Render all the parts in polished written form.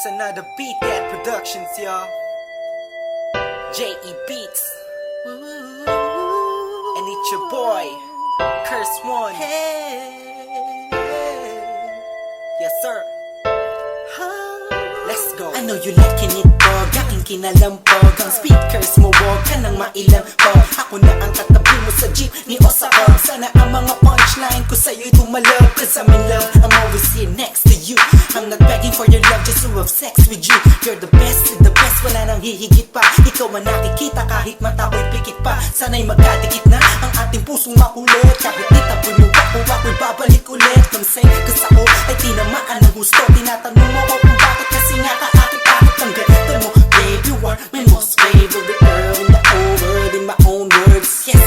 It's another Beat That Productions, y'all. J.E. Beats. And it's your boy, Curse One. Yes, sir. Let's go. I know you liking it, dog. Aking kinalampog. Ang speakers mo, wag ka nang mailang pog. Ako na ang katabi mo sa jeep ni Osaka. Sana ang mga punchline ko sa'yo'y tumalab. Cause I'm in love, I'm always here next to you. I'm not begging for your love just to have sex with you. You're the best, wala nang hihigit pa. Ikaw man nakikita kahit mata ko'y pikit pa. Sana'y magkadikit na ang ating pusong makulit. Kahit itapoy mo ako, ako'y babalik ulit. Come say, cause ako ay tinamaan ng gusto. Tinatanong mo ko kung bakit kasi nga kaakit-akit ang ganda mo. Babe, you are my most favorite girl in the whole world, in my own words, yes.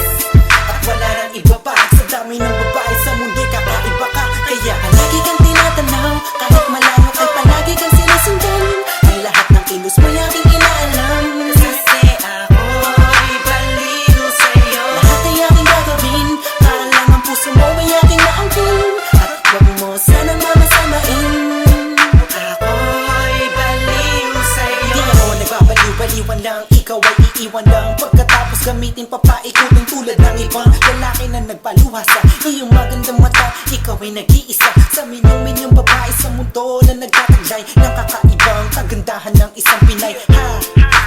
At wala nang iba pa sa dami ng babae sa mundo'y kakaiba ka. Kaya lagi kang tinatanaw, kahit malayo ay palagi kang sinusundan. Ang lahat ng kilos mo aking inaalam. Kasi ako'y baliw sa'yo. Lahat ay aking gagawin, para lang ang puso mo ay aking maangkin. At wag mo sanang mamasamain. Ako'y baliw sa'yo. Di ako nagbabaliw-baliwan lang, ikaw ay iiwan lang. Pagkatapos gamitin papaikutin tulad ng ibang lalaki na nagpaluha sa iyong magandang mata. Ikaw ay nag-iisa sa minyong babae sa mundo na nagtataglay ng kakaibang kagandahan ng isang Pinay. Ha!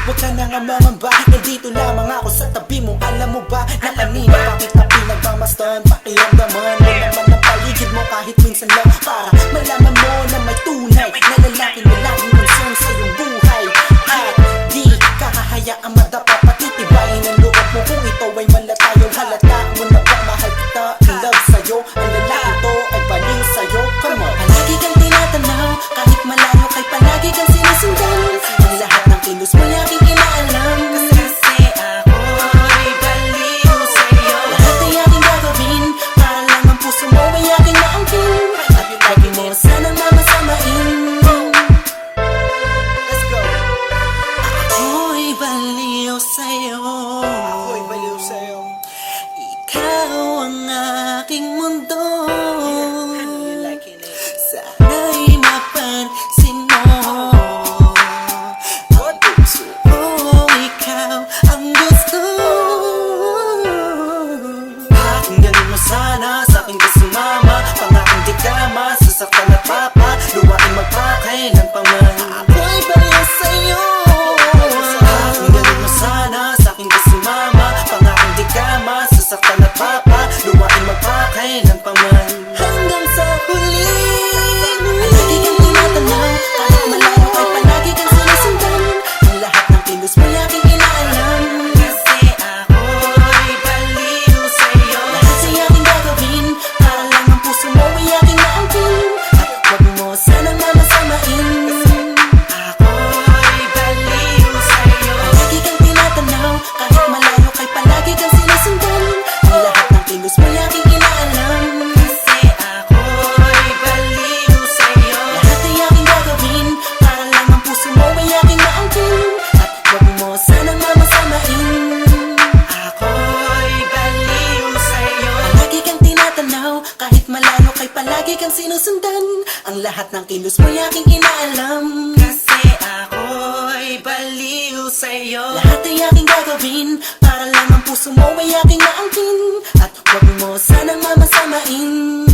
Huwag ka na nga mangamba, nandito lamang ako sa tabi mo. Alam mo ba na kanina pa kita pinagmamasdan? Pakiramdaman mo naman ang paligid mo kahit minsan lang, para malaman mo na may tunay na lalaking laging concern sa iyong buhay. At di ka hahayaang madapa, patitibayin ang loob mo kung ito ay malatayo. Halata mo na ba mahal kita, in love sa'yo. Ang lalaki to ay baliw sa'yo. Come on. Palagi kang tinatanaw, kahit malayo kay palagi kang sinusundan. Ang lahat ng kilos mo aking inaalam. Kasi ako'y baliw sa'yo. Lahat ay aking gagawin, para lang ang puso mo ay aking maangkin. At lagi mo sanang mamasamain. Let's go. Ako'y baliw sa'yo. Ako'y baliw sa'yo. Ikaw ang aking mundo. Sana'y mapansin mo. Ang puso ko, ikaw ang gusto. Pakinggan mo sana sa aking kasumama. Pangaking di ka masasaktan at papa. Luwain magpakailan pa man. Ako'y baliw sa'yo. Pakinggan mo sana sa aking kasumama. Pangaking di ka masasaktan at papa. Luwain magpakailan pa man. Hanggang sa huli. Palagi kang tinatanaw, kahit malayo ay palagi kang sinusundan. Ang lahat ng kilos mo aking inaalam. Kasi ako'y baliw sa'yo. Lahat ay aking gagawin, para lang ang puso mo ay aking maangkin. At wag mo sanang mamasamain. Ako'y baliw sa'yo. Palagi kang tinatanaw, kahit malayo kay palagi kang sinusundan. Ang lahat ng kilos mo aking inaalam. Kasi ako'y baliw sa'yo. Lahat ay aking gagawin, para lang ang puso mo ay aking maangkin. At wag mo sanang mamasamain. Ako'y baliw sa'yo. Palagi kang tinatanaw, kahit malayo kay palagi kang sinusundan. Ang lahat ng kilos mo aking inaalam. Kasi ako'y baliw sa'yo. Lahat ay aking gagawin, para lang ang puso mo ay aking maangkin. At wag mo sanang mamasamain.